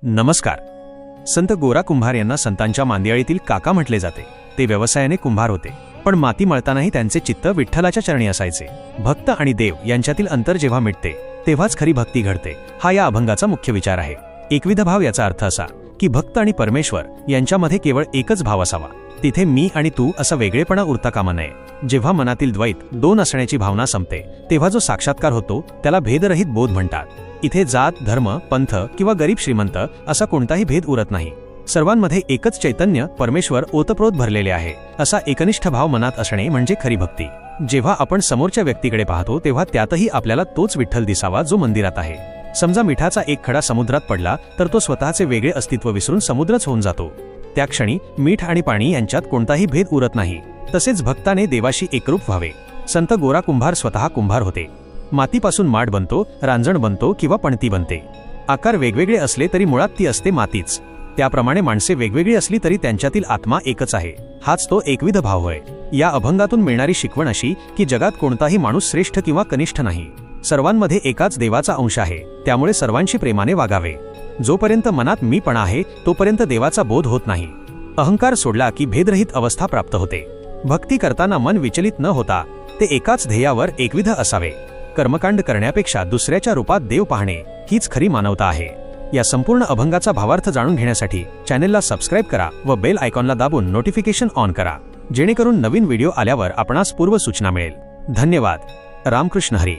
नमस्कार. संत गोरा कुंभार यांना संतांच्या मांदियाळीतील काका म्हटले जाते. ते व्यवसायाने कुंभार होते, पण माती मळतानाही त्यांचे चित्त विठ्ठलाच्या चरणी असायचे. भक्त आणि देव यांच्यातील अंतर जेव्हा मिटते तेव्हाच खरी भक्ती घडते, हा या अभंगाचा मुख्य विचार आहे. एकविध भाव याचा अर्थ असा की भक्त आणि परमेश्वर यांच्यामध्ये केवळ एकच भाव असावा. तिथे मी आणि तू असा वेगळेपणा उरता कामा नये. जेव्हा मनातील द्वैत दोन असण्याची भावना संपते तेव्हा जो साक्षात्कार होतो त्याला भेदरहित बोध म्हणतात. इथे जात, धर्म, पंथ किंवा गरीब श्रीमंत असा कोणताही भेद उरत नाही. सर्वांमध्ये एकच चैतन्य परमेश्वर ओतप्रोत भरलेले आहे, असा एकनिष्ठ भाव मनात असणे म्हणजे खरी भक्ती. जेव्हा आपण समोरच्या व्यक्तीकडे पाहतो तेव्हा त्यातही आपल्याला तोच विठ्ठल दिसावा जो मंदिरात आहे. समजा मिठाचा एक खडा समुद्रात पडला तर तो स्वतःचे वेगळे अस्तित्व विसरून समुद्रच होऊन जातो. त्या क्षणी मीठ आणि पाणी यांच्यात कोणताही भेद उरत नाही. तसेच भक्ताने देवाशी एकरूप व्हावे. संत गोरा कुंभार स्वतः कुंभार होते. मातीपासून माठ बनतो, रांजण बनतो किंवा पणती बनते. आकार वेगवेगळे असले तरी मुळात ती असते मातीच. त्याप्रमाणे माणसे वेगवेगळी असली तरी त्यांच्यातील आत्मा एकच आहे. हाच तो एकविध भाव होय. या अभंगातून मिळणारी शिकवण अशी की जगात कोणताही माणूस श्रेष्ठ किंवा कनिष्ठ नाही. सर्वांमध्ये एकाच देवाचा अंश आहे, त्यामुळे सर्वांशी प्रेमाने वागावे. जोपर्यंत मनात मीपणा आहे तोपर्यंत देवाचा बोध होत नाही. अहंकार सोडला की भेदरहित अवस्था प्राप्त होते. भक्ती करताना मन विचलित न होता ते एकाच ध्येयावर एकविध असावे. कर्मकांड करण्यापेक्षा दुसऱ्याच्या रूपात देव पाहणे हीच खरी मानवता आहे. या संपूर्ण अभंगाचा भावार्थ जाणून घेण्यासाठी चॅनेलला सबस्क्राईब करा व बेल आयकॉनला दाबून नोटिफिकेशन ऑन करा, जेणेकरून नवीन व्हिडिओ आल्यावर आपणास पूर्व सूचना मिळेल. धन्यवाद. रामकृष्ण हरी.